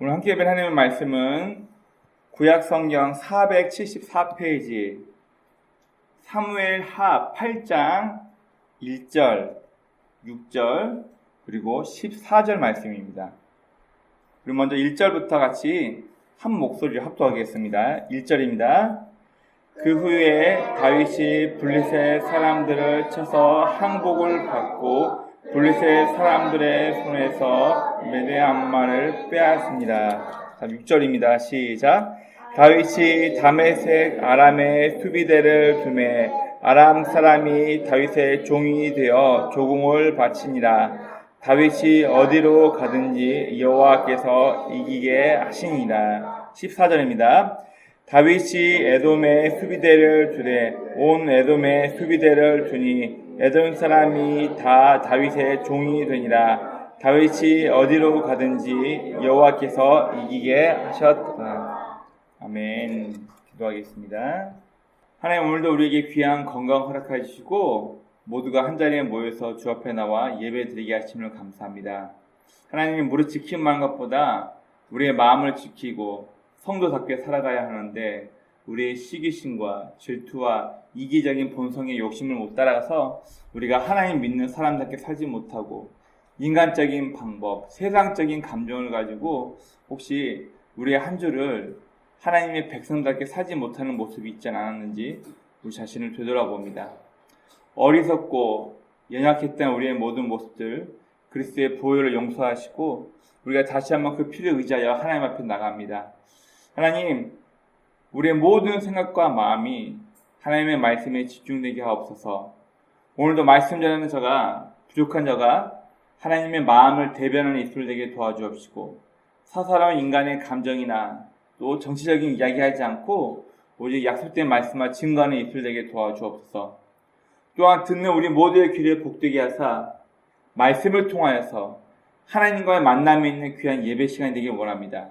오늘 함께 배운 하나님의 말씀은 구약성경 474페이지 사무엘하 8장 1절, 6절, 그리고 14절 말씀입니다. 그리고 먼저 1절부터 같이 한 목소리로 합독하겠습니다. 1절입니다. 그 후에 다윗이 블레셋 사람들을 쳐서 항복을 받고 블레셋 사람들의 손에서 메대암마를 빼앗습니다. 6절입니다. 시작. 다윗이 다메섹 아람의 수비대를 두매 아람 사람이 다윗의 종이 되어 조공을 바치니라. 다윗이 어디로 가든지 여호와께서 이기게 하시니라. 14절입니다. 다윗이 에돔의 수비대를 두되 온 에돔의 수비대를 두니 에돔 사람이 다 다윗의 종이 되니라. 다윗이 어디로 가든지 여호와께서 이기게 하셨더라. 아멘. 기도하겠습니다. 하나님, 오늘도 우리에게 귀한 건강 허락해 주시고 모두가 한자리에 모여서 주 앞에 나와 예배 드리게 하심을 감사합니다. 하나님이 무릇 지키는 것보다 우리의 마음을 지키고 성도답게 살아가야 하는데 우리의 시기심과 질투와 이기적인 본성의 욕심을 못 따라가서 우리가 하나님 믿는 사람답게 살지 못하고 인간적인 방법, 세상적인 감정을 가지고 혹시 우리의 한 주를 하나님의 백성답게 살지 못하는 모습이 있지 않았는지 우리 자신을 되돌아봅니다. 어리석고 연약했던 우리의 모든 모습들 그리스도의 보혈을 용서하시고 우리가 다시 한번 그 피를 의지하여 하나님 앞에 나갑니다. 하나님, 우리의 모든 생각과 마음이 하나님의 말씀에 집중되게 하옵소서. 오늘도 말씀 전하는 저가, 부족한 저가 하나님의 마음을 대변하는 입술 되게 도와주옵시고 사사로운 인간의 감정이나 또 정치적인 이야기하지 않고 오직 약속된 말씀과 증거하는 입술 되게 도와주옵소서. 또한 듣는 우리 모두의 귀를 복되게 하사 말씀을 통하여서 하나님과의 만남이 있는 귀한 예배 시간이 되길 원합니다.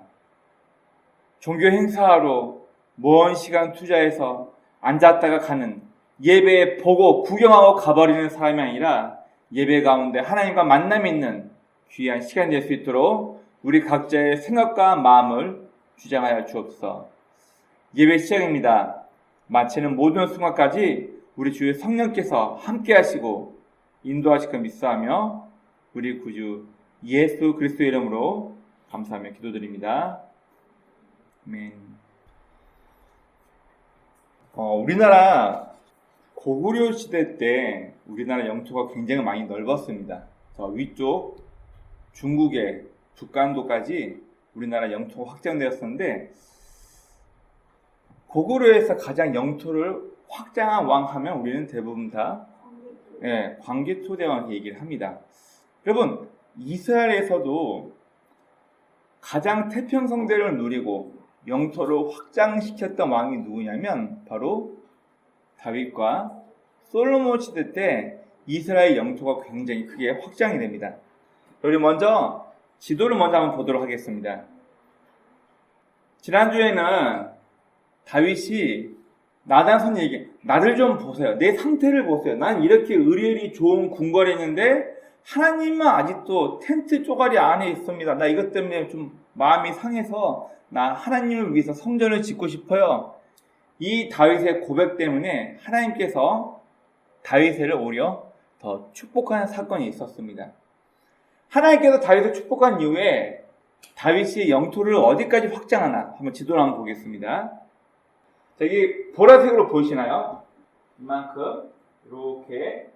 종교 행사하러 먼 시간 투자해서 앉았다가 가는 예배 보고 구경하고 가버리는 사람이 아니라 예배 가운데 하나님과 만남이 있는 귀한 시간이 될 수 있도록 우리 각자의 생각과 마음을 주장하여 주옵소서. 예배 시작입니다. 마치는 모든 순간까지 우리 주의 성령께서 함께 하시고 인도하실 것 믿사하며 우리 구주 예수 그리스도의 이름으로 감사하며 기도드립니다. 아멘. 우리나라 고구려 시대 때 우리나라 영토가 굉장히 많이 넓었습니다. 저 위쪽 중국의 북간도까지 우리나라 영토가 확장되었었는데 고구려에서 가장 영토를 확장한 왕 하면 우리는 대부분 다 광개토대왕 얘기를 합니다. 여러분, 이스라엘에서도 가장 태평성대를 누리고 영토를 확장시켰던 왕이 누구냐면 바로 다윗과 솔로몬 시대 때 이스라엘 영토가 굉장히 크게 확장이 됩니다. 우리 먼저 지도를 먼저 한번 보도록 하겠습니다. 지난주에는 다윗이 나단선 얘기, 나를 좀 보세요. 내 상태를 보세요. 난 이렇게 의리의리 좋은 궁궐에 있는데 하나님은 아직도 텐트 쪼가리 안에 있습니다. 나 이것 때문에 좀 마음이 상해서 나 하나님을 위해서 성전을 짓고 싶어요. 이 다윗의 고백 때문에 하나님께서 다윗을 오히려 더 축복하는 사건이 있었습니다. 하나님께서 다윗을 축복한 이후에 다윗이 영토를 어디까지 확장하나 한번 지도를 한번 보겠습니다. 여기 보라색으로 보이시나요? 이만큼 이렇게.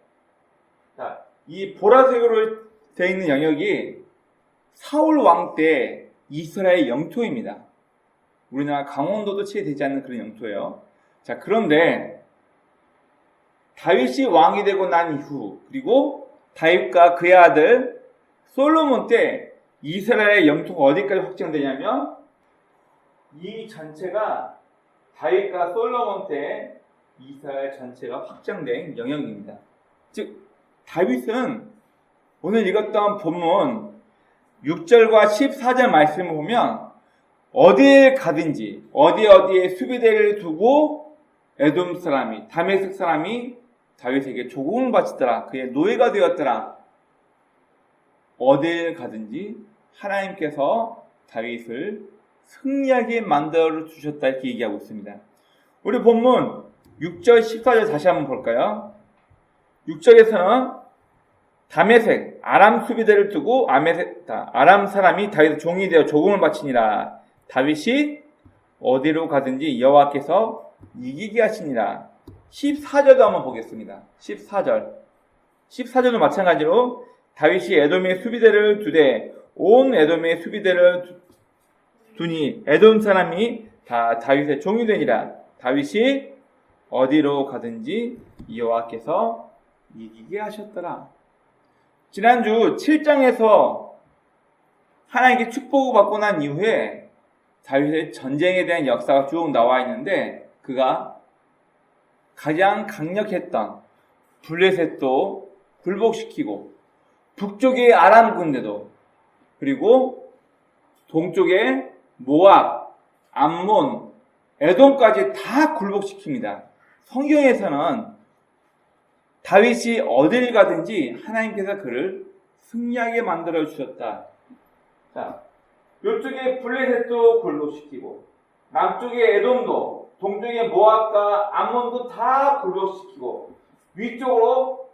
자, 이 보라색으로 되어 있는 영역이 사울 왕 때 이스라엘 영토입니다. 우리나라 강원도도 채 되지 않는 그런 영토예요. 자, 그런데 다윗이 왕이 되고 난 이후 그리고 다윗과 그의 아들 솔로몬 때 이스라엘 영토가 어디까지 확장되냐면 이 전체가 다윗과 솔로몬 때 이스라엘 전체가 확장된 영역입니다. 즉 다윗은 오늘 읽었던 본문 6절과 14절 말씀을 보면 어디에 가든지 어디에 수비대를 두고 에돔 사람이 다메섹 사람이 다윗에게 조공을 바치더라. 그의 노예가 되었더라. 어디에 가든지 하나님께서 다윗을 승리하게 만들어 주셨다 이렇게 얘기하고 있습니다. 우리 본문 6절 14절 다시 한번 볼까요? 6절에서는 다메섹 아람 수비대를 두고 아람 사람이 다윗의 종이 되어 조공을 바치니라. 다윗이 어디로 가든지 여호와께서 이기게 하시니라. 14절도 한번 보겠습니다. 14절도 마찬가지로 다윗이 에돔의 수비대를 두되 온 에돔의 수비대를 두니 에돔 사람이 다 다윗의 종이 되니라. 다윗이 어디로 가든지 여호와께서 이기게 하셨더라. 지난주 7장에서 하나님께 축복을 받고 난 이후에 다윗의 전쟁에 대한 역사가 쭉 나와 있는데 그가 가장 강력했던 블레셋도 굴복시키고 북쪽의 아람 군대도 그리고 동쪽의 모압, 암몬, 에돔까지 다 굴복시킵니다. 성경에서는 다윗이 어딜 가든지 하나님께서 그를 승리하게 만들어 주셨다. 자, 이쪽에 블레셋도 굴복시키고 남쪽의 에돔도 동쪽의 모압과 암몬도 다 굴복시키고 위쪽으로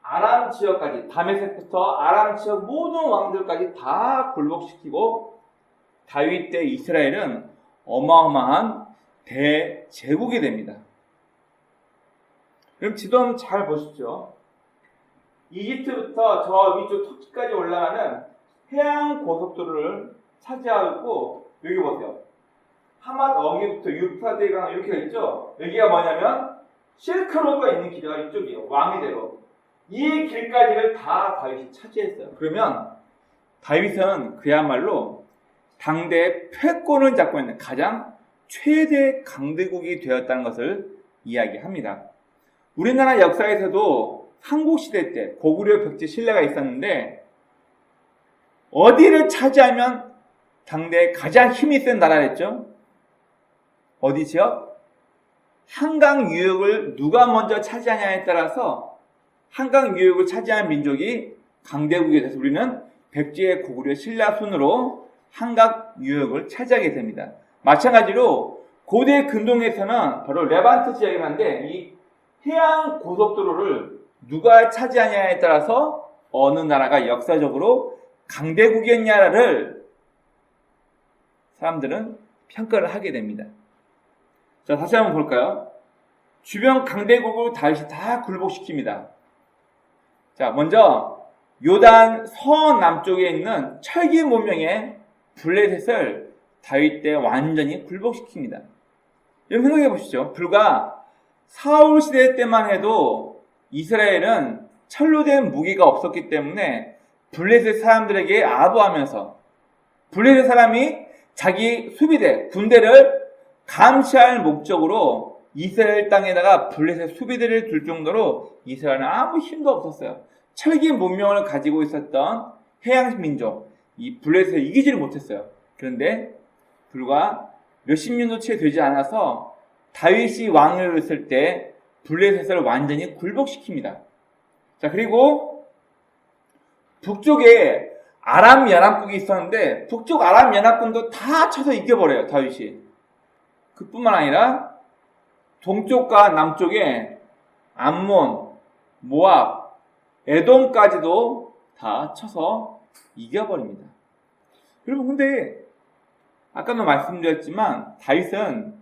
아람 지역까지 다메섹부터 아람 지역 모든 왕들까지 다 굴복시키고 다윗 때 이스라엘은 어마어마한 대제국이 됩니다. 그럼 지도 한번 잘 보십시오. 이집트부터 저 위쪽 터키까지 올라가는 해양 고속도로를 차지하고 여기 보세요. 하맛 어기부터 유프라테강 이렇게 있죠. 여기가 뭐냐면 실크로드가 있는 길이가 이쪽이에요. 왕위대로. 이 길까지를 다 다윗이 차지했어요. 그러면 다윗은 그야말로 당대 패권을 잡고 있는 가장 최대 강대국이 되었다는 것을 이야기합니다. 우리나라 역사에서도 삼국시대 때 고구려 벽제 신라가 있었는데 어디를 차지하면 당대 가장 힘이 센 나라랬죠? 어디 지역? 한강 유역을 누가 먼저 차지하냐에 따라서 한강 유역을 차지한 민족이 강대국이 돼서 우리는 백제 고구려 신라 순으로 한강 유역을 차지하게 됩니다. 마찬가지로 고대 근동에서는 바로 레반트 지역이라는데 이 해양 고속도로를 누가 차지하냐에 따라서 어느 나라가 역사적으로 강대국이었냐를 사람들은 평가를 하게 됩니다. 자, 다시 한번 볼까요? 주변 강대국을 다윗이 다 굴복시킵니다. 자, 먼저 요단 서남쪽에 있는 철기 문명의 블레셋을 다윗 때 완전히 굴복시킵니다. 여러분 생각해 보시죠. 불과 사울 시대 때만 해도 이스라엘은 철로 된 무기가 없었기 때문에 블레셋 사람들에게 아부하면서 블레셋 사람이 자기 수비대, 군대를 감시할 목적으로 이스라엘 땅에다가 블레셋 수비대를 둘 정도로 이스라엘은 아무 힘도 없었어요. 철기 문명을 가지고 있었던 해양 민족, 이 블레셋을 이기지를 못했어요. 그런데 불과 몇십 년도 채 되지 않아서 다윗이 왕을 했을 때 블레셋을 완전히 굴복시킵니다. 자, 그리고 북쪽에 아람 연합국이 있었는데 북쪽 아람 연합군도 다 쳐서 이겨버려요, 다윗이. 그뿐만 아니라 동쪽과 남쪽에 암몬, 모압, 에돔까지도 다 쳐서 이겨버립니다. 여러분, 근데 아까도 말씀드렸지만 다윗은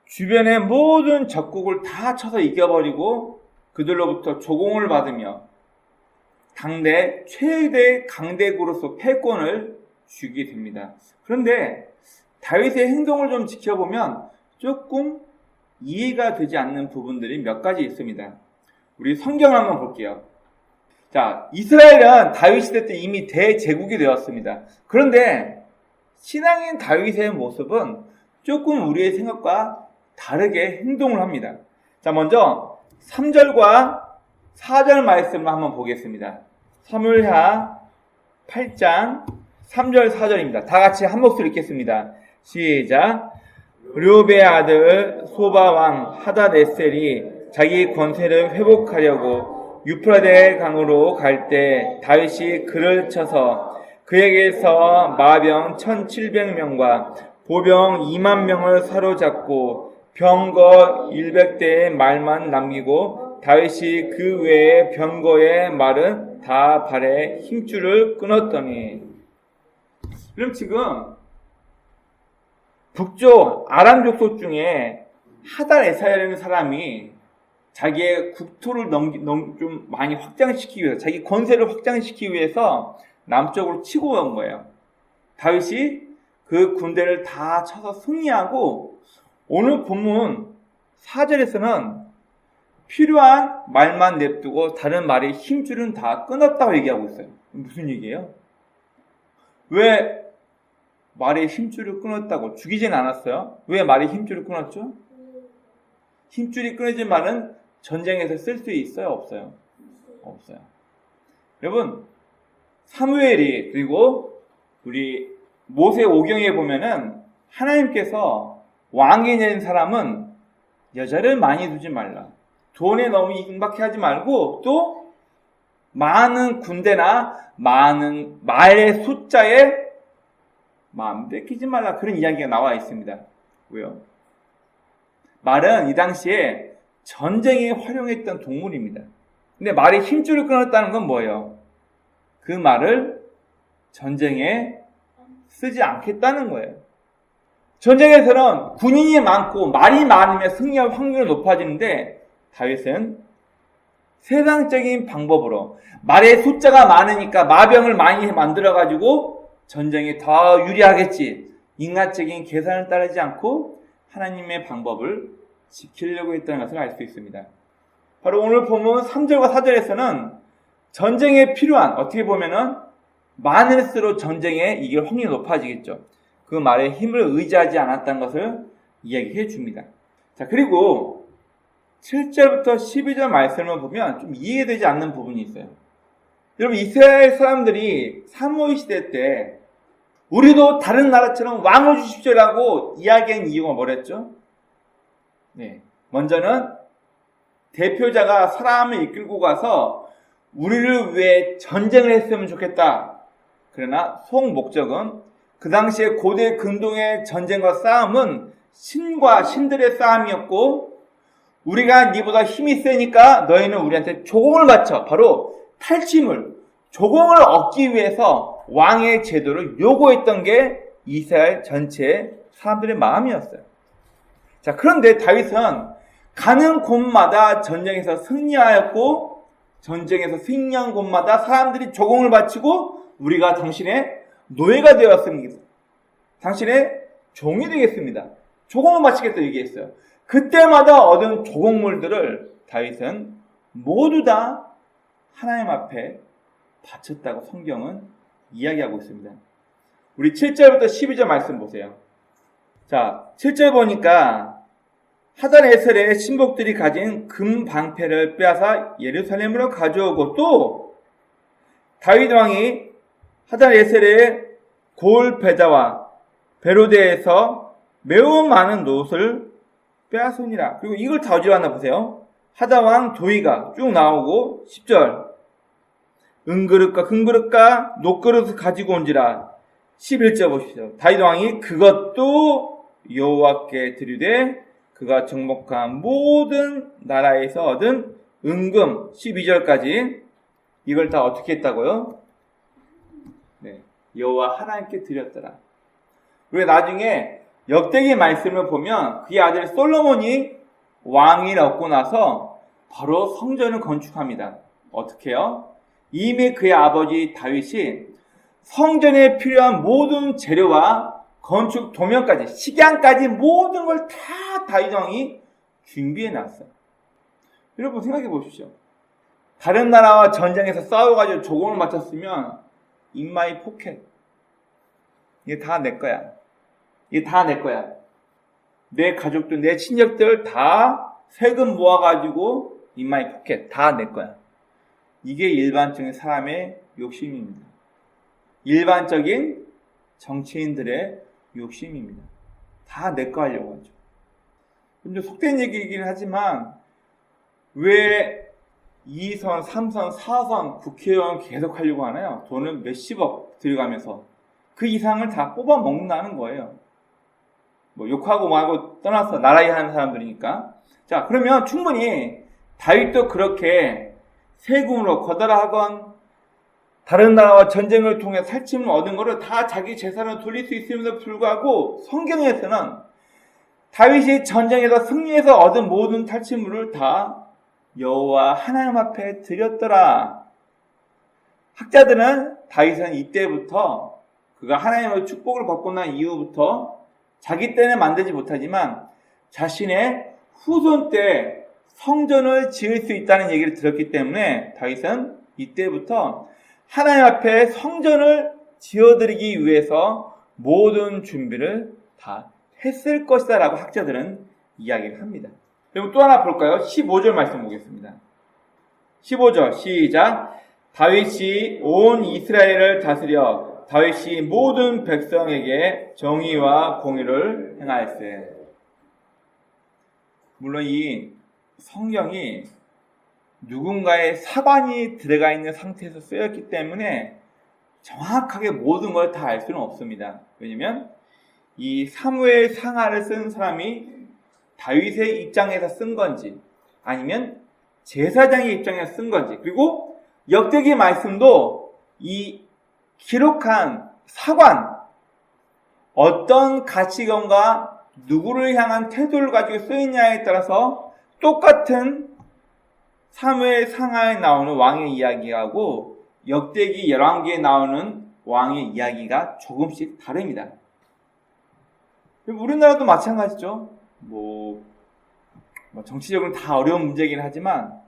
주변의 모든 적국을 다 쳐서 이겨버리고 그들로부터 조공을 받으며 당대 최대 강대국으로서 패권을 주게 됩니다. 그런데 다윗의 행동을 좀 지켜보면 조금 이해가 되지 않는 부분들이 몇 가지 있습니다. 우리 성경을 한번 볼게요. 자, 이스라엘은 다윗 시대 때 이미 대제국이 되었습니다. 그런데 신앙인 다윗의 모습은 조금 우리의 생각과 다르게 행동을 합니다. 자, 먼저 3절과 4절 말씀을 한번 보겠습니다. 사무엘하 8장 3절 4절입니다. 다 같이 한 목소리 읽겠습니다. 시작. 르우베의 아들 소바 왕 하닷에셀이 자기 권세를 회복하려고 유프라데 강으로 갈 때 다윗이 그를 쳐서 그에게서 마병 1700명과 보병 2만 명을 사로잡고 병거 100대의 말만 남기고 다윗이 그 외의 병거의 말은 다 발에 힘줄을 끊었더니. 그럼 지금 북쪽 아람 족속 중에 하달 에사야라는 사람이 자기의 국토를 좀 많이 확장시키기 위해서, 자기 권세를 확장시키기 위해서 남쪽으로 치고 온 거예요. 다윗이 그 군대를 다 쳐서 승리하고 오늘 본문 4절에서는 필요한 말만 냅두고 다른 말의 힘줄은 다 끊었다고 얘기하고 있어요. 무슨 얘기예요? 왜 말의 힘줄을 끊었다고? 죽이진 않았어요. 왜 말의 힘줄을 끊었죠? 힘줄이 끊어진 말은 전쟁에서 쓸 수 있어요? 없어요? 없어요. 여러분, 사무엘이 그리고 우리 모세 오경에 보면은 하나님께서 왕이 된 사람은 여자를 많이 두지 말라. 돈에 너무 임박해 하지 말고 또 많은 군대나 많은 말의 숫자에 마음 뺏기지 말라. 그런 이야기가 나와 있습니다. 왜요? 말은 이 당시에 전쟁에 활용했던 동물입니다. 근데 말의 힘줄을 끊었다는 건 뭐예요? 그 말을 전쟁에 쓰지 않겠다는 거예요. 전쟁에서는 군인이 많고 말이 많으면 승리할 확률이 높아지는데 다윗은 세상적인 방법으로 말의 숫자가 많으니까 마병을 많이 만들어가지고 전쟁에 더 유리하겠지. 인간적인 계산을 따르지 않고 하나님의 방법을 지키려고 했다는 것을 알 수 있습니다. 바로 오늘 보면 3절과 4절에서는 전쟁에 필요한, 어떻게 보면은 많을수록 전쟁에 이길 확률이 높아지겠죠. 그 말에 힘을 의지하지 않았다는 것을 이야기해 줍니다. 자, 그리고 7절부터 12절 말씀을 보면 좀 이해되지 않는 부분이 있어요. 여러분, 이스라엘 사람들이 사무엘 시대 때 우리도 다른 나라처럼 왕을 주십시오라고 이야기한 이유가 뭐랬죠? 네, 먼저는 대표자가 사람을 이끌고 가서 우리를 위해 전쟁을 했으면 좋겠다. 그러나 속 목적은 그 당시에 고대 근동의 전쟁과 싸움은 신과 신들의 싸움이었고 우리가 네보다 힘이 세니까 너희는 우리한테 조공을 바쳐. 바로 탈취물, 조공을 얻기 위해서 왕의 제도를 요구했던 게 이스라엘 전체의 사람들의 마음이었어요. 자, 그런데 다윗은 가는 곳마다 전쟁에서 승리하였고 전쟁에서 승리한 곳마다 사람들이 조공을 바치고 우리가 당신의 노예가 되었습니다. 당신의 종이 되겠습니다. 조공을 바치겠다 얘기했어요. 그때마다 얻은 조공물들을 다윗은 모두 다 하나님 앞에 바쳤다고 성경은 이야기하고 있습니다. 우리 7절부터 12절 말씀 보세요. 자, 7절 보니까 하단에셀의 신복들이 가진 금 방패를 빼앗아 예루살렘으로 가져오고 또 다윗 왕이 하단에셀의 골 베다와 베로데에서 매우 많은 놋을 빼앗으니라. 그리고 이걸 다 어디로 왔나 보세요. 하다왕 도의가 쭉 나오고 10절 은그릇과 금그릇과 놋그릇을 가지고 온지라. 11절 보십시오. 다윗 왕이 그것도 여호와께 드리되 그가 정복한 모든 나라에서 얻은 은금. 12절까지 이걸 다 어떻게 했다고요? 네, 여호와 하나님께 드렸더라. 그리고 나중에 역대기 말씀을 보면 그의 아들 솔로몬이 왕위를 얻고 나서 바로 성전을 건축합니다. 어떻게 해요? 이미 그의 아버지 다윗이 성전에 필요한 모든 재료와 건축 도면까지, 식양까지 모든 걸 다 다윗 왕이 준비해 놨어요. 여러분 생각해 보십시오. 다른 나라와 전쟁에서 싸워가지고 조공을 맞췄으면 in my pocket. 이게 다 내 거야. 이게 다 내 거야. 내 가족들, 내 친척들 다 세금 모아가지고 in my pocket. 다 내 거야. 이게 일반적인 사람의 욕심입니다. 일반적인 정치인들의 욕심입니다. 다 내 거 하려고 하죠. 좀 속된 얘기이긴 하지만 왜 2선, 3선, 4선 국회의원 계속 하려고 하나요? 돈을 몇십억 들여가면서 그 이상을 다 뽑아 먹는다는 거예요. 뭐 욕하고 뭐하고 떠나서 나라에 하는 사람들이니까. 자, 그러면 충분히 다윗도 그렇게 세금으로 거달하건 다른 나라와 전쟁을 통해 살침을 얻은 거를 다 자기 재산으로 돌릴 수 있음에도 불구하고 성경에서는 다윗이 전쟁에서 승리해서 얻은 모든 탈취물을 다 여호와 하나님 앞에 드렸더라. 학자들은 다윗은 이때부터 그가 하나님의 축복을 받고 난 이후부터 자기 때는 만들지 못하지만 자신의 후손 때 성전을 지을 수 있다는 얘기를 들었기 때문에 다윗은 이때부터 하나님 앞에 성전을 지어드리기 위해서 모든 준비를 다 했을 것이다 라고 학자들은 이야기를 합니다. 그리고 또 하나 볼까요? 15절 말씀 보겠습니다. 15절 시작. 다윗이 온 이스라엘을 다스려 다윗이 모든 백성에게 정의와 공의를 행하였으되. 물론 이 성경이 누군가의 사관이 들어가 있는 상태에서 쓰였기 때문에 정확하게 모든 걸 다 알 수는 없습니다. 왜냐면 이 사무엘 상하를 쓴 사람이 다윗의 입장에서 쓴 건지 아니면 제사장의 입장에서 쓴 건지, 그리고 역대기 말씀도 이 기록한 사관 어떤 가치관과 누구를 향한 태도를 가지고 쓰였냐에 따라서 똑같은 사무엘 상하에 나오는 왕의 이야기하고 역대기 열왕기에 나오는 왕의 이야기가 조금씩 다릅니다. 우리나라도 마찬가지죠. 뭐 정치적으로 다 어려운 문제이긴 하지만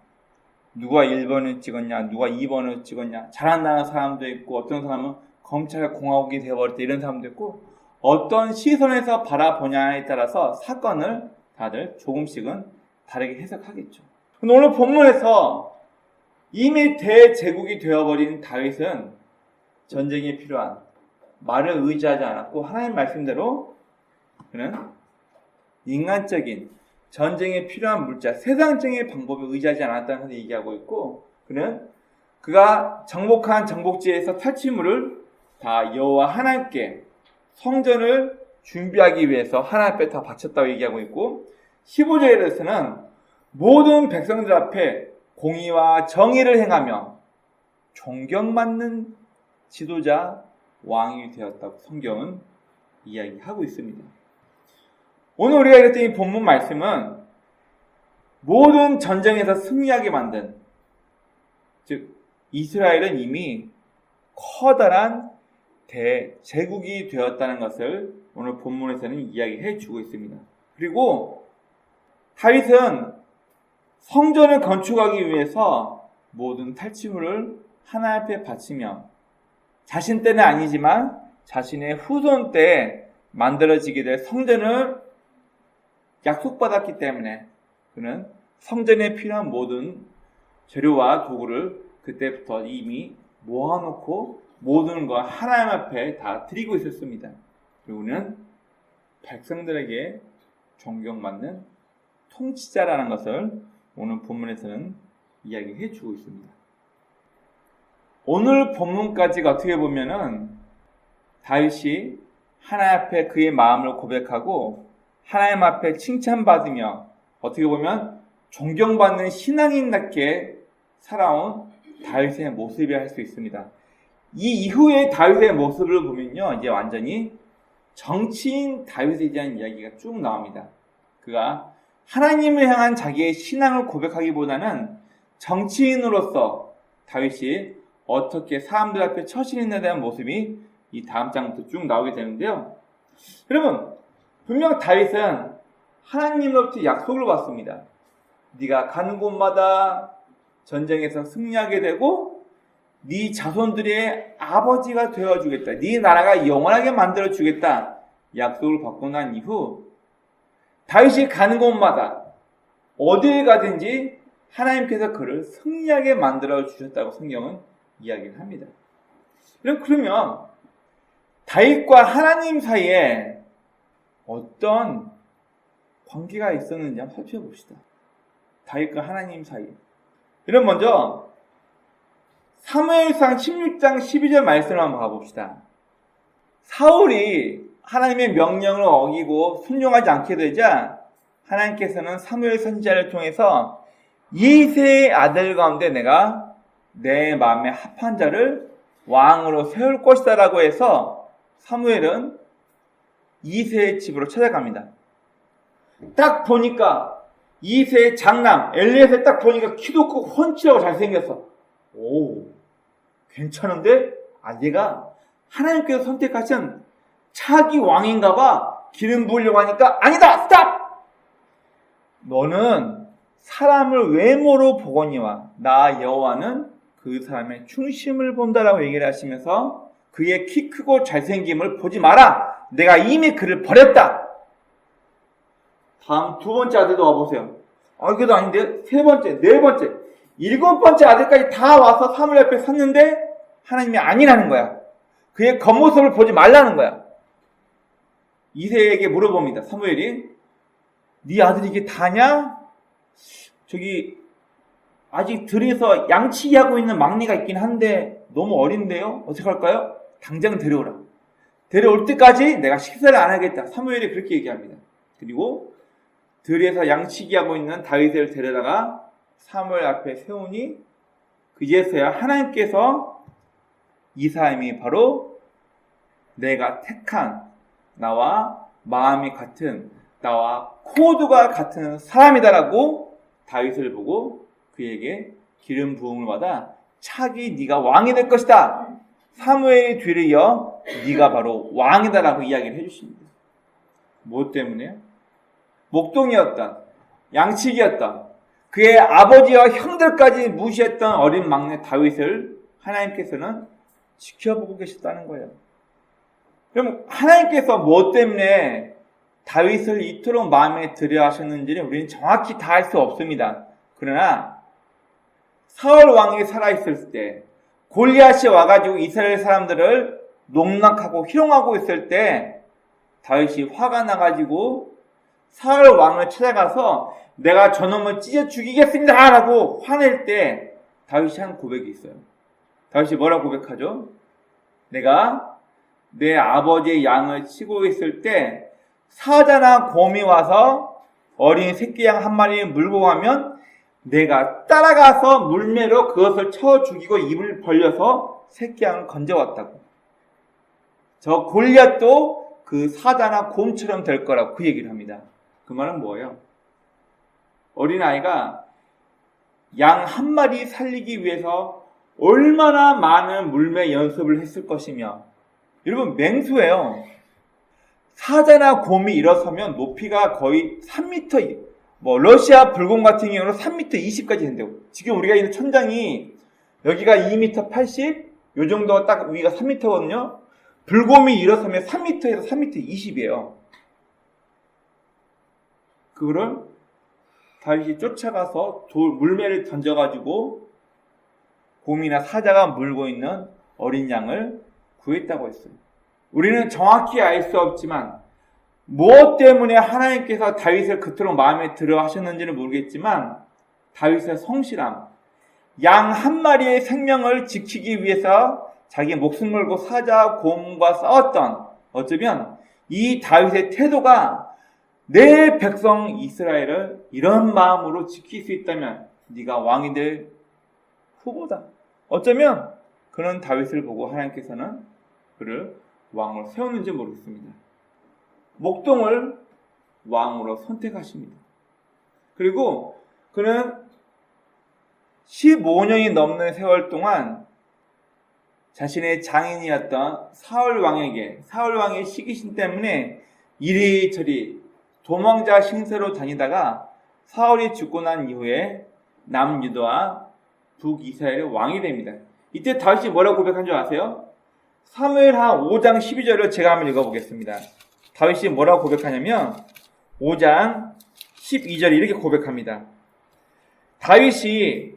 누가 1번을 찍었냐, 누가 2번을 찍었냐, 잘한다는 사람도 있고 어떤 사람은 검찰 공화국이 되어버렸다 이런 사람도 있고 어떤 시선에서 바라보냐에 따라서 사건을 다들 조금씩은 다르게 해석하겠죠. 근데 오늘 본문에서 이미 대제국이 되어버린 다윗은 전쟁에 필요한 말을 의지하지 않았고 하나님 말씀대로 그는 인간적인 전쟁에 필요한 물자, 세상적인 방법을 의지하지 않았다는 것을 얘기하고 있고, 그가 정복한 정복지에서 탈취물을 다 여호와 하나님께 성전을 준비하기 위해서 하나님 앞에 다 바쳤다고 얘기하고 있고, 15절에 대해서는 모든 백성들 앞에 공의와 정의를 행하며 존경받는 지도자 왕이 되었다고 성경은 이야기하고 있습니다. 오늘 우리가 읽었던 이 본문 말씀은 모든 전쟁에서 승리하게 만든, 즉 이스라엘은 이미 커다란 대제국이 되었다는 것을 오늘 본문에서는 이야기해 주고 있습니다. 그리고 다윗은 성전을 건축하기 위해서 모든 탈취물을 하나님 앞에 바치며 자신 때는 아니지만 자신의 후손 때 만들어지게 될 성전을 약속받았기 때문에 그는 성전에 필요한 모든 재료와 도구를 그때부터 이미 모아놓고 모든 걸 하나님 앞에 다 드리고 있었습니다. 그리고 그는 백성들에게 존경받는 통치자라는 것을 오늘 본문에서는 이야기해 주고 있습니다. 오늘 본문까지가 어떻게 보면은 다윗이 하나님 앞에 그의 마음을 고백하고 하나님 앞에 칭찬받으며 어떻게 보면 존경받는 신앙인답게 살아온 다윗의 모습이라 할 수 있습니다. 이 이후의 다윗의 모습을 보면요, 이제 완전히 정치인 다윗에 대한 이야기가 쭉 나옵니다. 그가 하나님을 향한 자기의 신앙을 고백하기보다는 정치인으로서 다윗이 어떻게 사람들 앞에 처신했냐에 대한 모습이 이 다음 장부터 쭉 나오게 되는데요. 여러분, 분명 다윗은 하나님으로부터 약속을 받습니다. 네가 가는 곳마다 전쟁에서 승리하게 되고 네 자손들의 아버지가 되어주겠다. 네 나라가 영원하게 만들어주겠다. 약속을 받고 난 이후 다윗이 가는 곳마다 어디에 가든지 하나님께서 그를 승리하게 만들어주셨다고 성경은 이야기를 합니다. 그러면 다윗과 하나님 사이에 어떤 관계가 있었는지 한번 살펴봅시다. 다윗과 하나님 사이. 이런 먼저 사무엘상 16장 12절 말씀을 한번 봐봅시다. 사울이 하나님의 명령을 어기고 순종하지 않게 되자 하나님께서는 사무엘 선지자를 통해서 이새의 아들 가운데 내가 내 마음에 합한 자를 왕으로 세울 것이다 라고 해서 사무엘은 이새의 집으로 찾아갑니다. 딱 보니까 이새의 장남 엘리에셀 딱 보니까 키도 크고 훤칠하고 잘생겼어. 오, 괜찮은데? 얘가 하나님께서 선택하신 차기 왕인가 봐. 기름 부으려고 하니까 아니다! 스탑! 너는 사람을 외모로 보거니와 나 여호와는 그 사람의 중심을 본다라고 얘기를 하시면서 그의 키 크고 잘생김을 보지 마라. 내가 이미 그를 버렸다. 다음 두 번째 아들도 와보세요. 이게도 아닌데 세 번째, 네 번째, 일곱 번째 아들까지 다 와서 사무엘 앞에 섰는데 하나님이 아니라는 거야. 그의 겉모습을 보지 말라는 거야. 이새에게 물어봅니다. 사무엘이 네 아들이 이게 다냐? 저기 아직 들에서 양치기 하고 있는 막내가 있긴 한데 너무 어린데요? 어떻게 할까요? 당장 데려오라. 데려올 때까지 내가 식사를 안 하겠다. 사무엘이 그렇게 얘기합니다. 그리고 들에서 양치기 하고 있는 다윗을 데려다가 사무엘 앞에 세우니 그제서야 하나님께서 이 사람이 바로 내가 택한 나와 마음이 같은 나와 코드가 같은 사람이다라고 다윗을 보고 그에게 기름 부음을 받아 차기 네가 왕이 될 것이다. 사무엘의 뒤를 이어 네가 바로 왕이다라고 이야기를 해주십니다. 무엇 때문에요? 목동이었던, 양치기였던, 그의 아버지와 형들까지 무시했던 어린 막내 다윗을 하나님께서는 지켜보고 계셨다는 거예요. 그럼 하나님께서 무엇 때문에 다윗을 이토록 마음에 들여 하셨는지는 우리는 정확히 다 알 수 없습니다. 그러나 사울 왕이 살아있을 때 골리앗이 와가지고 이스라엘 사람들을 농락하고 희롱하고 있을 때 다윗이 화가 나가지고 사울 왕을 찾아가서 내가 저놈을 찢어 죽이겠습니다 라고 화낼 때 다윗이 한 고백이 있어요. 다윗이 뭐라고 고백하죠? 내가 내 아버지의 양을 치고 있을 때 사자나 곰이 와서 어린 새끼 양 한 마리 물고 가면 내가 따라가서 물매로 그것을 쳐 죽이고 입을 벌려서 새끼 양을 건져왔다고. 저 골리앗도 그 사자나 곰처럼 될 거라고 그 얘기를 합니다. 그 말은 뭐예요? 어린아이가 양 한 마리 살리기 위해서 얼마나 많은 물매 연습을 했을 것이며, 여러분 맹수예요. 사자나 곰이 일어서면 높이가 거의 3m, 러시아 불곰 같은 경우는 3m 20까지 된다고. 지금 우리가 있는 천장이 여기가 2m 80, 요 정도가 딱 위가 3m거든요. 불곰이 일어서면 3m에서 3m 20이에요. 그거를 다윗이 쫓아가서 물매를 던져가지고 곰이나 사자가 물고 있는 어린 양을 구했다고 했어요. 우리는 정확히 알 수 없지만 무엇 때문에 하나님께서 다윗을 그토록 마음에 들어 하셨는지는 모르겠지만 다윗의 성실함, 양 한 마리의 생명을 지키기 위해서 자기 목숨 걸고 사자, 곰과 싸웠던, 어쩌면 이 다윗의 태도가 내 백성 이스라엘을 이런 마음으로 지킬 수 있다면 네가 왕이 될 후보다. 어쩌면 그는 다윗을 보고 하나님께서는 그를 왕으로 세웠는지 모르겠습니다. 목동을 왕으로 선택하십니다. 그리고 그는 15년이 넘는 세월 동안 자신의 장인이었던 사울 왕의 시기심 때문에 이리저리 도망자 신세로 다니다가 사울이 죽고 난 이후에 남유다와 북이스라엘의 왕이 됩니다. 이때 다윗이 뭐라고 고백한 줄 아세요? 사무엘하 5장 12절을 제가 한번 읽어보겠습니다. 다윗이 뭐라고 고백하냐면 5장 12절에 이렇게 고백합니다. 다윗이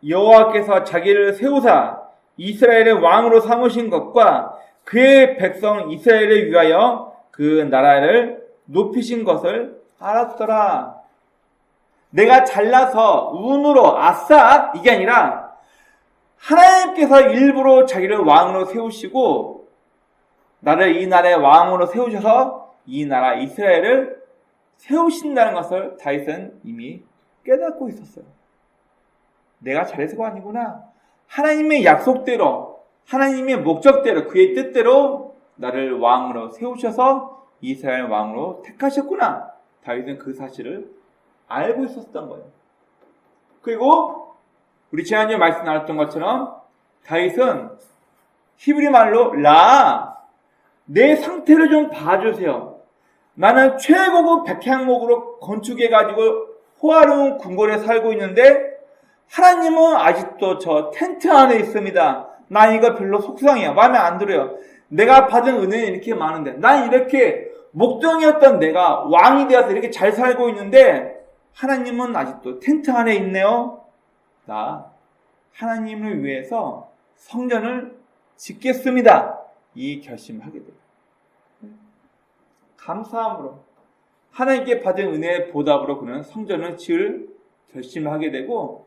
여호와께서 자기를 세우사 이스라엘의 왕으로 삼으신 것과 그의 백성 이스라엘을 위하여 그 나라를 높이신 것을 알았더라. 내가 잘나서 운으로 아싸 이게 아니라 하나님께서 일부러 자기를 왕으로 세우시고 나를 이 나라의 왕으로 세우셔서 이 나라 이스라엘을 세우신다는 것을 다윗은 이미 깨닫고 있었어요. 내가 잘해서가 아니구나. 하나님의 약속대로, 하나님의 목적대로, 그의 뜻대로 나를 왕으로 세우셔서 이스라엘 왕으로 택하셨구나. 다윗은 그 사실을 알고 있었던 거예요. 그리고 우리 지난주에 말씀 나눴던 것처럼 다윗은 히브리 말로 내 상태를 좀 봐주세요. 나는 최고급 백향목으로 건축해가지고 호화로운 궁궐에 살고 있는데 하나님은 아직도 저 텐트 안에 있습니다. 난 이거 별로 속상해요. 마음에 안 들어요. 내가 받은 은혜는 이렇게 많은데 난 이렇게 목동이었던 내가 왕이 되어서 이렇게 잘 살고 있는데 하나님은 아직도 텐트 안에 있네요. 나 하나님을 위해서 성전을 짓겠습니다. 이 결심을 하게 돼요. 감사함으로 하나님께 받은 은혜의 보답으로 그는 성전을 지을 결심을 하게 되고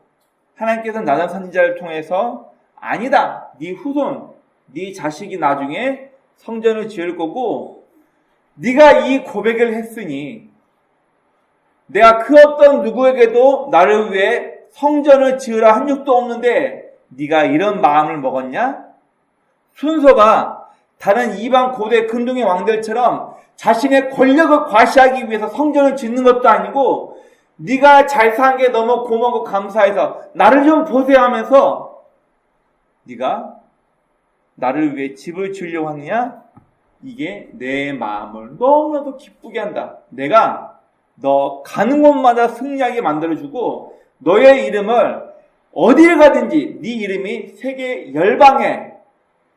하나님께서 나단 선지자를 통해서 아니다. 네 후손, 네 자식이 나중에 성전을 지을 거고 네가 이 고백을 했으니 내가 그 어떤 누구에게도 나를 위해 성전을 지으라 한 적도 없는데 네가 이런 마음을 먹었냐? 순서가 다른 이방 고대 근동의 왕들처럼 자신의 권력을 과시하기 위해서 성전을 짓는 것도 아니고 네가 잘 산 게 너무 고마워 감사해서 나를 좀 보세요 하면서 네가 나를 위해 집을 지으려고 하느냐? 이게 내 마음을 너무나도 기쁘게 한다. 내가 너 가는 곳마다 승리하게 만들어주고 너의 이름을 어디를 가든지 네 이름이 세계 열방에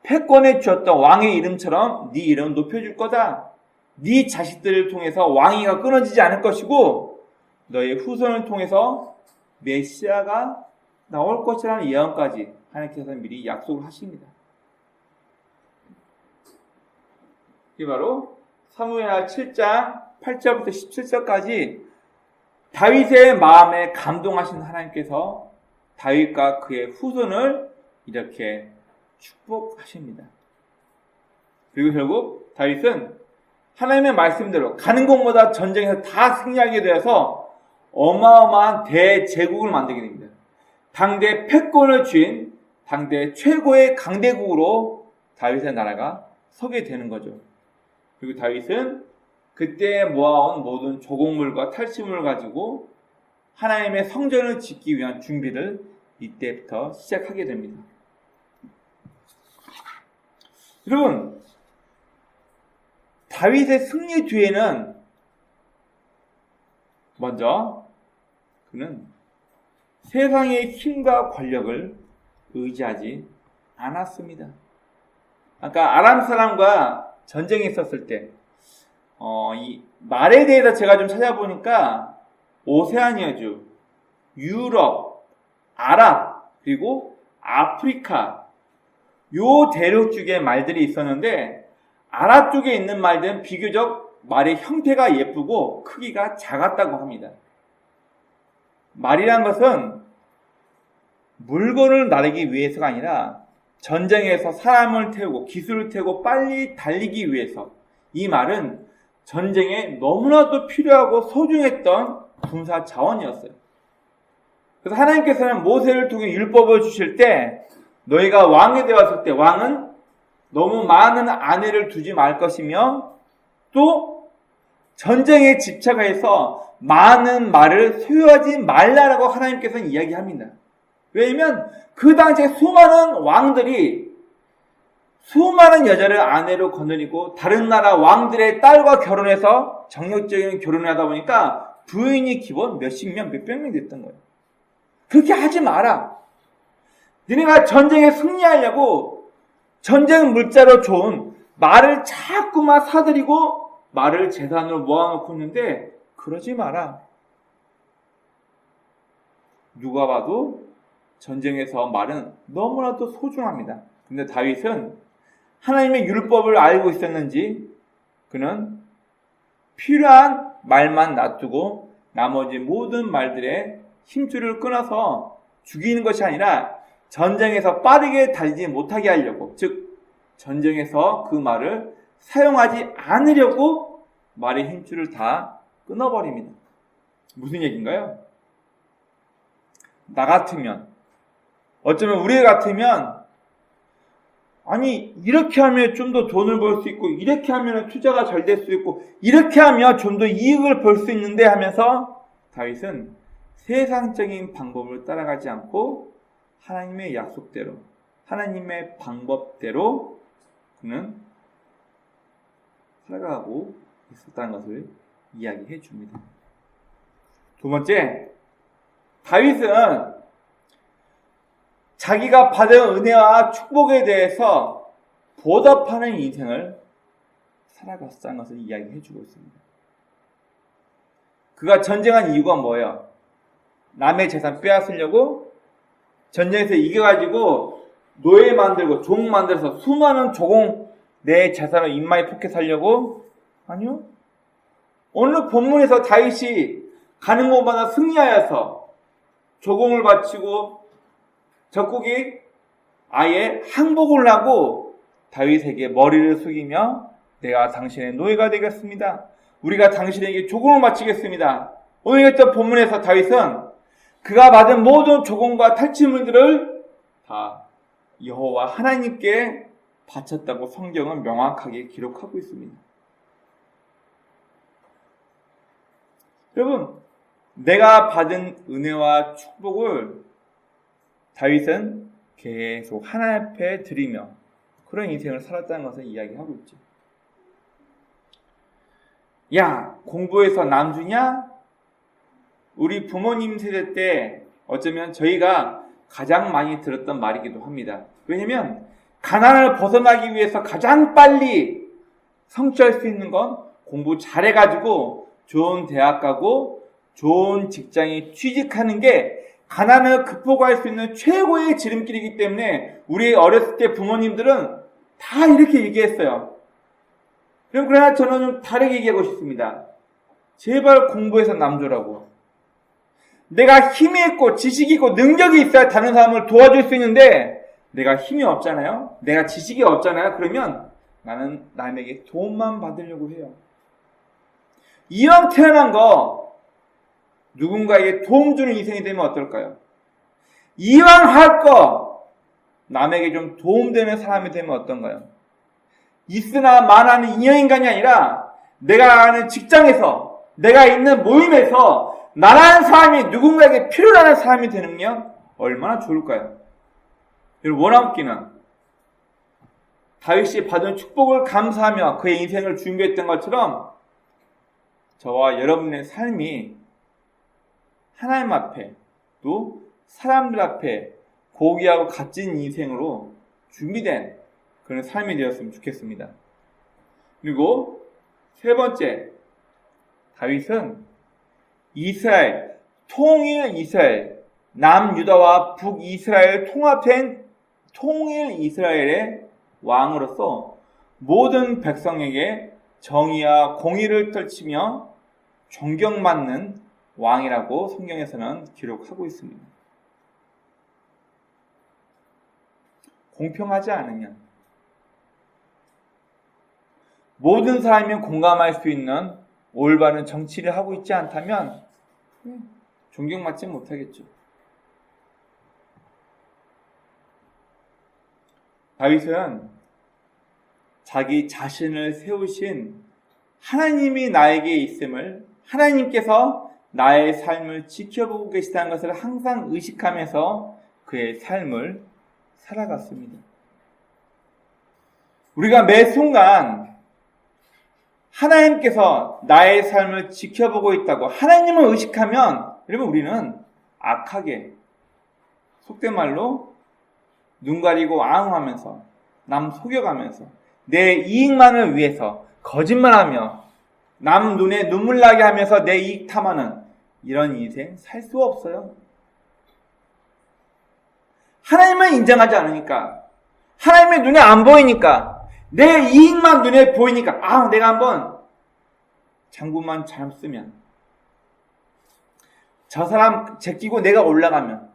패권에 주었던 왕의 이름처럼 네 이름을 높여줄 거다. 네 자식들을 통해서 왕위가 끊어지지 않을 것이고 너의 후손을 통해서 메시아가 나올 것이라는 예언까지 하나님께서 미리 약속을 하십니다. 이게 바로 사무엘하 7장 8절부터 17절까지 다윗의 마음에 감동하신 하나님께서 다윗과 그의 후손을 이렇게 축복하십니다. 그리고 결국 다윗은 하나님의 말씀대로 가는 곳마다 전쟁에서 다 승리하게 되어서 어마어마한 대제국을 만들게 됩니다. 당대 패권을 쥔 당대 최고의 강대국으로 다윗의 나라가 서게 되는 거죠. 그리고 다윗은 그때 모아온 모든 조공물과 탈취물을 가지고 하나님의 성전을 짓기 위한 준비를 이때부터 시작하게 됩니다. 여러분, 다윗의 승리 뒤에는 먼저 그는 세상의 힘과 권력을 의지하지 않았습니다. 아까 아람 사람과 전쟁이 있었을 때 이 말에 대해서 제가 좀 찾아보니까 오세아니아주, 유럽, 아랍, 그리고 아프리카 요 대륙 쪽에 말들이 있었는데 아랍 쪽에 있는 말들은 비교적 말의 형태가 예쁘고 크기가 작았다고 합니다. 말이란 것은 물건을 나르기 위해서가 아니라 전쟁에서 사람을 태우고 기술을 태우고 빨리 달리기 위해서 이 말은 전쟁에 너무나도 필요하고 소중했던 군사 자원이었어요. 그래서 하나님께서는 모세를 통해 율법을 주실 때 너희가 왕이 되었을 때 왕은 너무 많은 아내를 두지 말 것이며 또 전쟁에 집착해서 많은 말을 소유하지 말라라고 하나님께서는 이야기합니다. 왜냐하면 그 당시에 수많은 왕들이 수많은 여자를 아내로 거느리고 다른 나라 왕들의 딸과 결혼해서 정력적인 결혼을 하다 보니까 부인이 기본 몇십 명, 몇백 명 됐던 거예요. 그렇게 하지 마라. 너네가 전쟁에 승리하려고 전쟁 물자로 좋은 말을 자꾸만 사들이고 말을 재산으로 모아놓고 있는데 그러지 마라. 누가 봐도 전쟁에서 말은 너무나도 소중합니다. 근데 다윗은 하나님의 율법을 알고 있었는지 그는 필요한 말만 놔두고 나머지 모든 말들의 힘줄을 끊어서 죽이는 것이 아니라 전쟁에서 빠르게 달리지 못하게 하려고, 즉 전쟁에서 그 말을 사용하지 않으려고 말의 힘줄을 다 끊어버립니다. 무슨 얘기인가요? 나 같으면, 어쩌면 우리 같으면, 아니 이렇게 하면 좀 더 돈을 벌 수 있고, 이렇게 하면 투자가 잘 될 수 있고, 이렇게 하면 좀 더 이익을 벌 수 있는데 하면서 다윗은 세상적인 방법을 따라가지 않고 하나님의 약속대로, 하나님의 방법대로 그는 살아가고 있었다는 것을 이야기해 줍니다. 두 번째, 다윗은 자기가 받은 은혜와 축복에 대해서 보답하는 인생을 살아갔다는 것을 이야기해 주고 있습니다. 그가 전쟁한 이유가 뭐예요? 남의 재산 빼앗으려고? 전쟁에서 이겨가지고 노예 만들고 종 만들어서 수많은 조공 내 재산을 입마에 포켓하려고? 아니요. 오늘 본문에서 다윗이 가는 곳마다 승리하여서 조공을 바치고 적국이 아예 항복을 하고 다윗에게 머리를 숙이며 내가 당신의 노예가 되겠습니다. 우리가 당신에게 조공을 바치겠습니다. 오늘 읽었던 본문에서 다윗은 그가 받은 모든 조공과 탈취물들을 다 여호와 하나님께 바쳤다고 성경은 명확하게 기록하고 있습니다. 여러분, 내가 받은 은혜와 축복을 다윗은 계속 하나님 앞에 드리며 그런 인생을 살았다는 것을 이야기하고 있죠. 야, 공부해서 남 주냐? 우리 부모님 세대 때 어쩌면 저희가 가장 많이 들었던 말이기도 합니다. 왜냐면 가난을 벗어나기 위해서 가장 빨리 성취할 수 있는 건 공부 잘해가지고 좋은 대학 가고 좋은 직장에 취직하는 게 가난을 극복할 수 있는 최고의 지름길이기 때문에 우리 어렸을 때 부모님들은 다 이렇게 얘기했어요. 그러나 저는 좀 다르게 얘기하고 싶습니다. 제발 공부해서 남주라고. 내가 힘이 있고 지식이 있고 능력이 있어야 다른 사람을 도와줄 수 있는데 내가 힘이 없잖아요. 내가 지식이 없잖아요. 그러면 나는 남에게 도움만 받으려고 해요. 이왕 태어난 거 누군가에게 도움 주는 인생이 되면 어떨까요? 이왕 할 거 남에게 좀 도움되는 사람이 되면 어떤가요? 있으나 마나는 인연인간이 아니라 내가 아는 직장에서 내가 있는 모임에서 나라는 사람이 누군가에게 필요로 하는 사람이 되는면 얼마나 좋을까요? 여러분, 원함기는 다윗이 받은 축복을 감사하며 그의 인생을 준비했던 것처럼 저와 여러분의 삶이 하나님 앞에 또 사람들 앞에 고귀하고 값진 인생으로 준비된 그런 삶이 되었으면 좋겠습니다. 그리고 세 번째, 다윗은 이스라엘, 통일 이스라엘, 남유다와 북이스라엘 통합된 통일 이스라엘의 왕으로서 모든 백성에게 정의와 공의를 떨치며 존경받는 왕이라고 성경에서는 기록하고 있습니다. 공평하지 않으면, 모든 사람이 공감할 수 있는 올바른 정치를 하고 있지 않다면 존경받지 못하겠죠. 다윗은 자기 자신을 세우신 하나님이 나에게 있음을, 하나님께서 나의 삶을 지켜보고 계시다는 것을 항상 의식하면서 그의 삶을 살아갔습니다. 우리가 매 순간 하나님께서 나의 삶을 지켜보고 있다고 하나님을 의식하면 여러분 우리는 악하게, 속된 말로 눈 가리고 앙하면서 남 속여가면서 내 이익만을 위해서 거짓말하며 남 눈에 눈물 나게 하면서 내 이익 탐하는 이런 인생 살 수 없어요. 하나님을 인정하지 않으니까, 하나님의 눈에 안 보이니까, 내 이익만 눈에 보이니까 내가 한번 장구만 잘 쓰면, 저 사람 제끼고 내가 올라가면,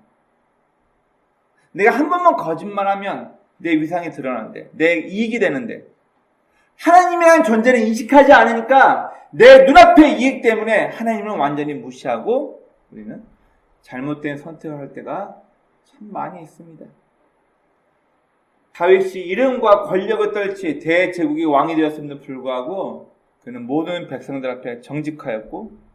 내가 한 번만 거짓말하면 내 위상이 드러나는데, 내 이익이 되는데, 하나님이라는 존재를 인식하지 않으니까 내 눈앞의 이익 때문에 하나님을 완전히 무시하고 우리는 잘못된 선택을 할 때가 참 많이 있습니다. 다윗이 이름과 권력을 떨치 대제국의 왕이 되었음에도 불구하고 그는 모든 백성들 앞에 정직하였고,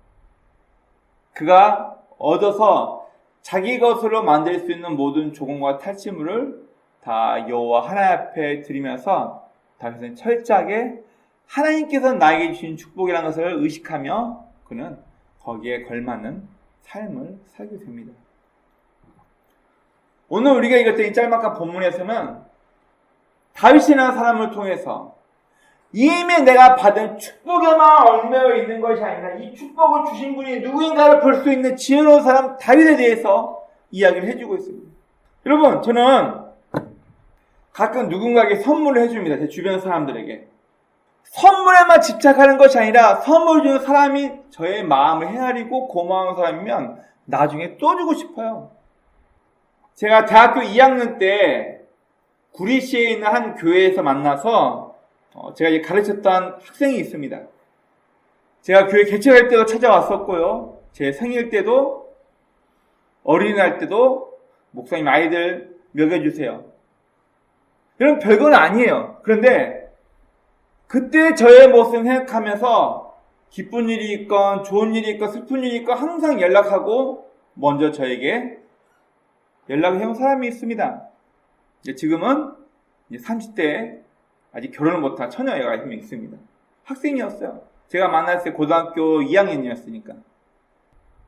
그가 얻어서 자기 것으로 만들 수 있는 모든 조공과 탈취물을 다 여호와 하나님 앞에 드리면서 다윗은 철저하게 하나님께서 나에게 주신 축복이라는 것을 의식하며 그는 거기에 걸맞는 삶을 살게 됩니다. 오늘 우리가 읽었던 이 짤막한 본문에서는 다윗이라는 사람을 통해서 이미 내가 받은 축복에만 얽매여 있는 것이 아니라 이 축복을 주신 분이 누구인가를 볼 수 있는 지혜로운 사람 다윗에 대해서 이야기를 해주고 있습니다. 여러분, 저는 가끔 누군가에게 선물을 해줍니다. 제 주변 사람들에게. 선물에만 집착하는 것이 아니라 선물 주는 사람이 저의 마음을 헤아리고 고마운 사람이면 나중에 또 주고 싶어요. 제가 대학교 2학년 때 구리시에 있는 한 교회에서 만나서 제가 이제 가르쳤던 학생이 있습니다. 제가 교회 개척할 때도 찾아왔었고요. 제 생일 때도 어린이날 때도 목사님 아이들 먹여주세요. 이런 별건 아니에요. 그런데 그때 저의 모습을 생각하면서 기쁜 일이 있건 좋은 일이 있건 슬픈 일이 있건 항상 연락하고 먼저 저에게 연락을 해온 사람이 있습니다. 지금은 이제 30대에 아직 결혼을 못한 처녀애가 한 명 있습니다. 학생이었어요. 제가 만났을 때 고등학교 2학년이었으니까.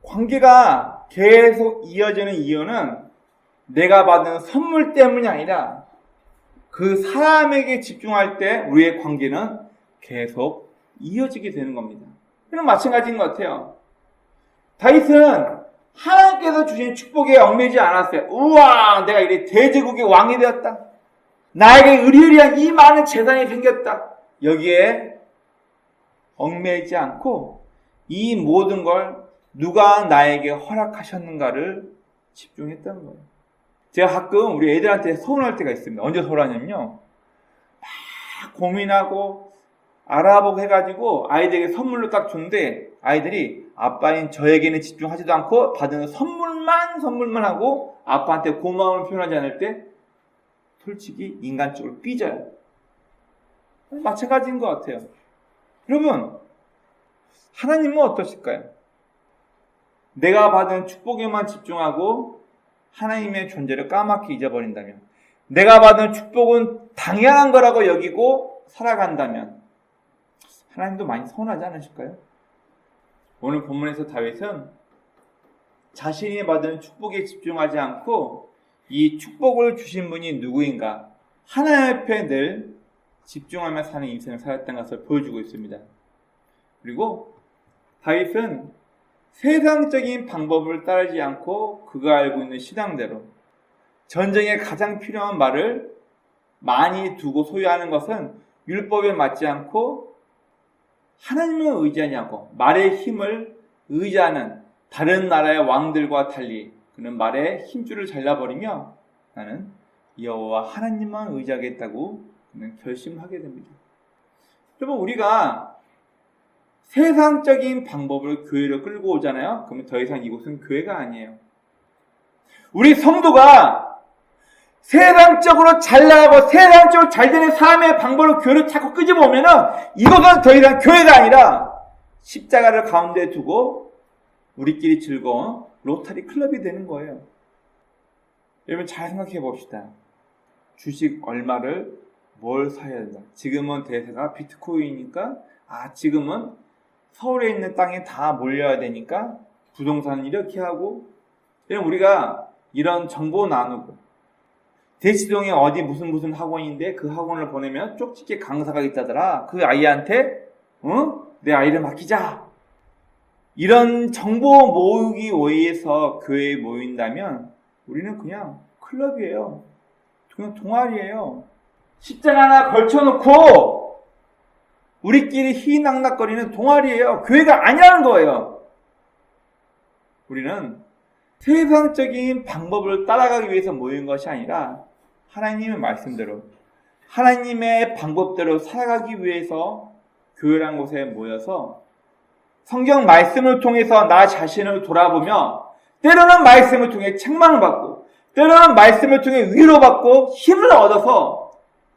관계가 계속 이어지는 이유는 내가 받은 선물 때문이 아니라 그 사람에게 집중할 때 우리의 관계는 계속 이어지게 되는 겁니다. 이건 마찬가지인 것 같아요. 다윗은 하나님께서 주신 축복에 얽매이지 않았어요. 우와, 내가 이래 대제국의 왕이 되었다. 나에게 의리의리한 이 많은 재산이 생겼다. 여기에 얽매이지 않고 이 모든 걸 누가 나에게 허락하셨는가를 집중했다는 거예요. 제가 가끔 우리 애들한테 서운할 때가 있습니다. 언제 서운하냐면요, 막 고민하고 알아보고 해가지고 아이들에게 선물로 딱 주는데 아이들이 아빠인 저에게는 집중하지도 않고 받은 선물만 하고 아빠한테 고마움을 표현하지 않을 때 솔직히 인간적으로 삐져요. 마찬가지인 것 같아요. 여러분, 하나님은 어떠실까요? 내가 받은 축복에만 집중하고 하나님의 존재를 까맣게 잊어버린다면, 내가 받은 축복은 당연한 거라고 여기고 살아간다면 하나님도 많이 서운하지 않으실까요? 오늘 본문에서 다윗은 자신이 받은 축복에 집중하지 않고 이 축복을 주신 분이 누구인가 하나님 앞에 늘 집중하며 사는 인생을 살았다는 것을 보여주고 있습니다. 그리고 다윗은 세상적인 방법을 따르지 않고 그가 알고 있는 신앙대로 전쟁에 가장 필요한 말을 많이 두고 소유하는 것은 율법에 맞지 않고 하나님을 의지하지 않고 말의 힘을 의지하는 다른 나라의 왕들과 달리 그는 말의 힘줄을 잘라버리며 나는 여호와 하나님만 의지하겠다고 그는 결심하게 됩니다. 여러분, 우리가 세상적인 방법으로 교회를 끌고 오잖아요. 그러면 더 이상 이곳은 교회가 아니에요. 우리 성도가 세상적으로 잘 나가고 세상적으로 잘 되는 사람의 방법으로 교회를 자꾸 끄집어 오면은 이것은 더 이상 교회가 아니라 십자가를 가운데 두고 우리끼리 즐거운 로타리 클럽이 되는 거예요. 여러분, 잘 생각해 봅시다. 주식 얼마를 뭘 사야 된다. 지금은 대세가 비트코인이니까 지금은 서울에 있는 땅에 다 몰려야 되니까 부동산을 이렇게 하고, 여러분, 우리가 이런 정보 나누고 대치동에 어디 무슨 학원인데 그 학원을 보내면 쪽집게 강사가 있다더라. 그 아이한테 내 아이를 맡기자. 이런 정보 모으기 위해서 교회에 모인다면 우리는 그냥 클럽이에요. 그냥 동아리예요. 십자가 하나 걸쳐놓고 우리끼리 희낙낙거리는 동아리예요. 교회가 아니라는 거예요. 우리는 세상적인 방법을 따라가기 위해서 모인 것이 아니라 하나님의 말씀대로, 하나님의 방법대로 살아가기 위해서 교회라는 곳에 모여서 성경 말씀을 통해서 나 자신을 돌아보며 때로는 말씀을 통해 책망을 받고 때로는 말씀을 통해 위로받고 힘을 얻어서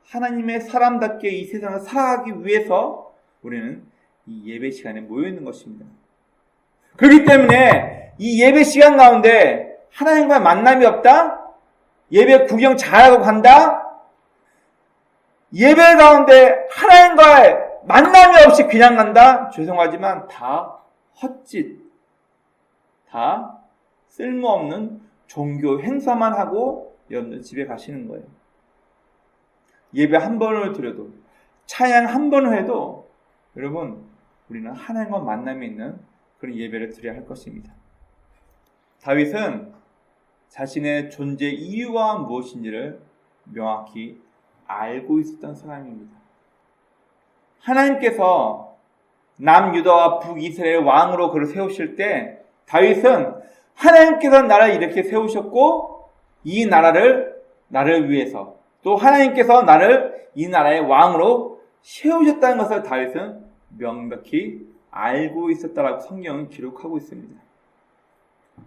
하나님의 사람답게 이 세상을 살아가기 위해서 우리는 이 예배 시간에 모여 있는 것입니다. 그렇기 때문에 이 예배 시간 가운데 하나님과의 만남이 없다? 예배 구경 잘하고 간다? 예배 가운데 하나님과의 만남이 없이 그냥 간다? 죄송하지만 다 헛짓, 다 쓸모없는 종교 행사만 하고 여러분들 집에 가시는 거예요. 예배 한 번을 드려도, 찬양 한 번을 해도 여러분, 우리는 하나님과 만남이 있는 그런 예배를 드려야 할 것입니다. 다윗은 자신의 존재 이유가 무엇인지를 명확히 알고 있었던 사람입니다. 하나님께서 남유다와 북이스라엘 왕으로 그를 세우실 때 다윗은 하나님께서 나를 이렇게 세우셨고 이 나라를 나를 위해서 또 하나님께서 나를 이 나라의 왕으로 세우셨다는 것을 다윗은 명백히 알고 있었다라고 성경은 기록하고 있습니다.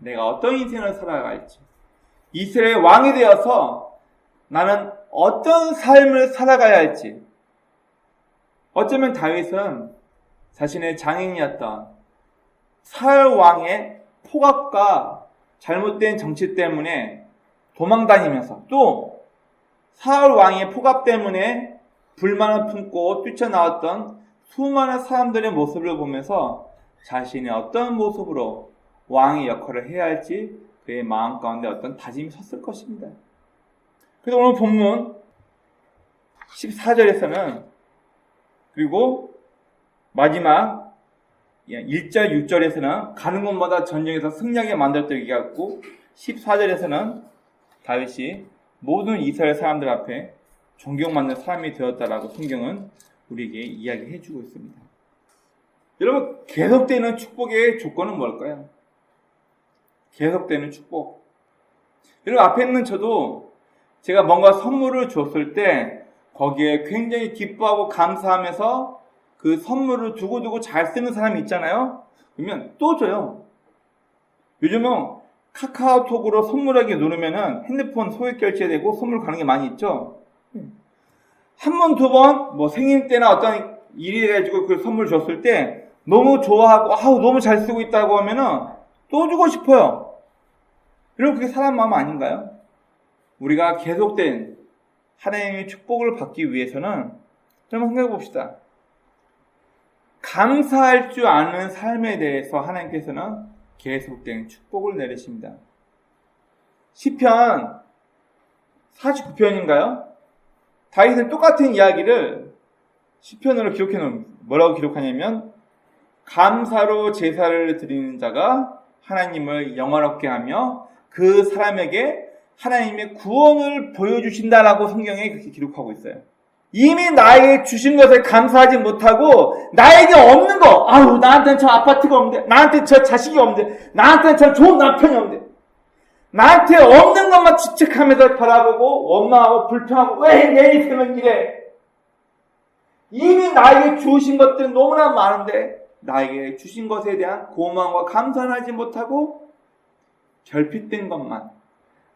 내가 어떤 인생을 살아갈지, 이스라엘 왕이 되어서 나는 어떤 삶을 살아가야 할지, 어쩌면 다윗은 자신의 장인이었던 사울 왕의 폭압과 잘못된 정치 때문에 도망다니면서 또 사울 왕의 폭압 때문에 불만을 품고 뛰쳐나왔던 수많은 사람들의 모습을 보면서 자신이 어떤 모습으로 왕의 역할을 해야 할지 그의 마음 가운데 어떤 다짐이 섰을 것입니다. 그래서 오늘 본문 14절에서는 그리고 마지막 1절, 6절에서는 가는 곳마다 전쟁에서 승리하게 만들었다고 얘기하고 14절에서는 다윗이 모든 이스라엘 사람들 앞에 존경받는 사람이 되었다라고 성경은 우리에게 이야기해 주고 있습니다. 여러분, 계속되는 축복의 조건은 뭘까요? 계속되는 축복. 여러분, 앞에 있는 저도 제가 뭔가 선물을 줬을 때 거기에 굉장히 기뻐하고 감사하면서 그 선물을 두고두고 잘 쓰는 사람이 있잖아요. 그러면 또 줘요. 요즘은 카카오톡으로 선물하기 누르면은 핸드폰 소액 결제되고 선물 가는 게 많이 있죠. 한 번, 두 번, 뭐 생일 때나 어떤 일이 해가지고 그 선물 줬을 때 너무 좋아하고 아우 너무 잘 쓰고 있다고 하면은 또 주고 싶어요. 여러분, 그게 사람 마음 아닌가요? 우리가 계속된 하나님의 축복을 받기 위해서는 좀 생각해 봅시다. 감사할 줄 아는 삶에 대해서 하나님께서는 계속된 축복을 내리십니다. 시편 49편인가요? 다윗은 똑같은 이야기를 시편으로 기록해 놓은, 뭐라고 기록하냐면 감사로 제사를 드리는 자가 하나님을 영화롭게 하며 그 사람에게 하나님의 구원을 보여주신다라고 성경에 그렇게 기록하고 있어요. 이미 나에게 주신 것을 감사하지 못하고 나에게 없는 거, 아유 나한테는 저 아파트가 없는데, 나한테 저 자식이 없는데, 나한테는 저 좋은 남편이 없는데, 나한테 없는 것만 집착하면서 바라보고 원망하고 불평하고 왜 내 인생은 이래? 이미 나에게 주신 것들은 너무나 많은데 나에게 주신 것에 대한 고마움과 감사는 하지 못하고 결핍된 것만,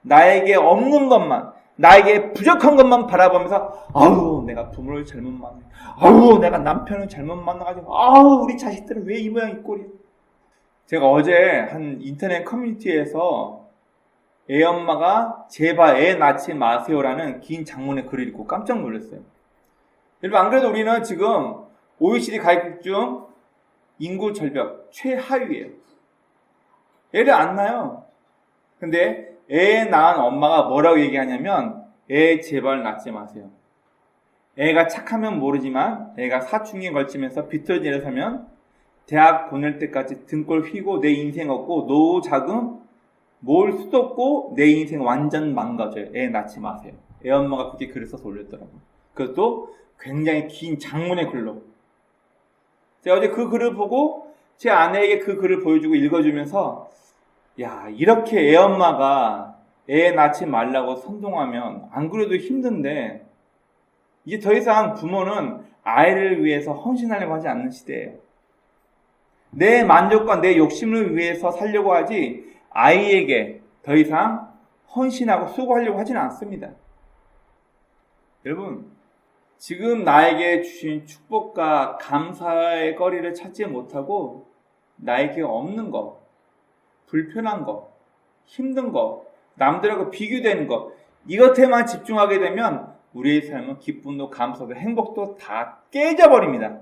나에게 없는 것만, 나에게 부족한 것만 바라보면서 아우 내가 부모를 잘못 만나, 아우 내가 남편을 잘못 만나가지고 아우 우리 자식들은 왜 이 모양 이 꼴이야. 제가 어제 한 인터넷 커뮤니티에서 애 엄마가 제발 애 낳지 마세요라는 긴 장문의 글을 읽고 깜짝 놀랐어요. 여러분, 안 그래도 우리는 지금 OECD 가입국 중 인구 절벽 최하위예요. 애를 안 낳아요. 근데 애 낳은 엄마가 뭐라고 얘기하냐면 애 제발 낳지 마세요. 애가 착하면 모르지만 애가 사춘기에 걸치면서 비틀어져 일어서면 대학 보낼 때까지 등골 휘고 내 인생 없고 노후 자금 모을 수도 없고 내 인생 완전 망가져요. 애 낳지 마세요. 애 엄마가 그렇게 글을 써서 올렸더라고요. 그것도 굉장히 긴 장문의 글로. 제가 어제 그 글을 보고 제 아내에게 그 글을 보여주고 읽어주면서 야, 이렇게 애 엄마가 애 낳지 말라고 선동하면 안 그래도 힘든데 이제 더 이상 부모는 아이를 위해서 헌신하려고 하지 않는 시대예요. 내 만족과 내 욕심을 위해서 살려고 하지 아이에게 더 이상 헌신하고 수고하려고 하지는 않습니다. 여러분, 지금 나에게 주신 축복과 감사의 거리를 찾지 못하고 나에게 없는 것, 불편한 것, 힘든 것, 남들하고 비교되는 것, 이것에만 집중하게 되면 우리의 삶은 기쁨도 감사도 행복도 다 깨져버립니다.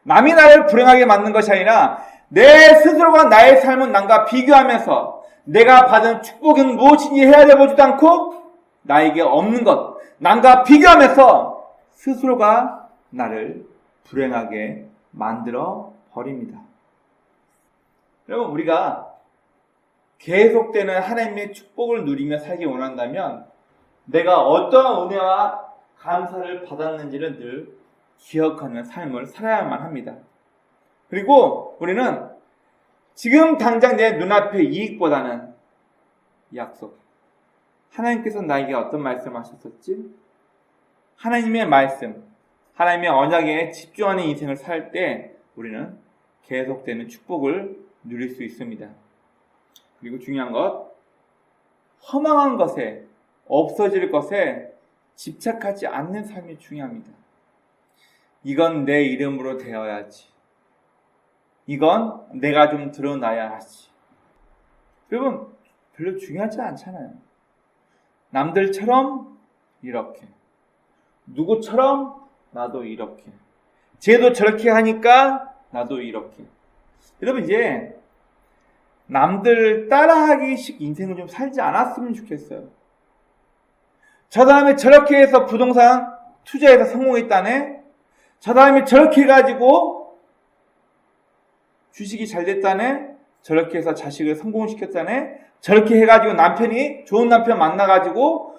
남이 나를 불행하게 만든 것이 아니라 내 스스로가 나의 삶은 남과 비교하면서 내가 받은 축복은 무엇인지 헤아려보지도 않고 나에게 없는 것, 남과 비교하면서 스스로가 나를 불행하게 만들어 버립니다. 여러분, 우리가 계속되는 하나님의 축복을 누리며 살기 원한다면 내가 어떠한 은혜와 감사를 받았는지를 늘 기억하는 삶을 살아야만 합니다. 그리고 우리는 지금 당장 내 눈앞의 이익보다는 약속. 하나님께서 나에게 어떤 말씀하셨었지? 하나님의 말씀, 하나님의 언약에 집중하는 인생을 살 때 우리는 계속되는 축복을 누릴 수 있습니다. 그리고 중요한 것, 허망한 것에, 없어질 것에 집착하지 않는 삶이 중요합니다. 이건 내 이름으로 되어야지. 이건 내가 좀 드러나야 하지. 여러분, 별로 중요하지 않잖아요. 남들처럼 이렇게, 누구처럼 나도 이렇게, 쟤도 저렇게 하니까 나도 이렇게. 여러분, 이제 남들 따라하기식 인생을 좀 살지 않았으면 좋겠어요. 저 사람이 저렇게 해서 부동산 투자해서 성공했다네. 저 사람이 저렇게 해가지고 주식이 잘 됐다네. 저렇게 해서 자식을 성공시켰다네. 저렇게 해가지고 남편이 좋은 남편 만나가지고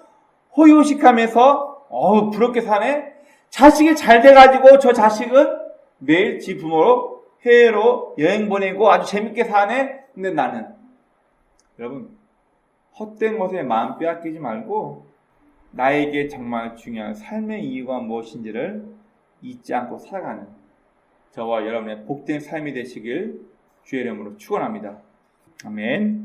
호의호식하면서 부럽게 사네. 자식이 잘 돼가지고 저 자식은 매일 지 부모로 해외로 여행 보내고 아주 재밌게 사네. 근데 나는, 여러분, 헛된 것에 마음 빼앗기지 말고 나에게 정말 중요한 삶의 이유가 무엇인지를 잊지 않고 살아가는 저와 여러분의 복된 삶이 되시길 주의 이름으로 축원합니다. 아멘.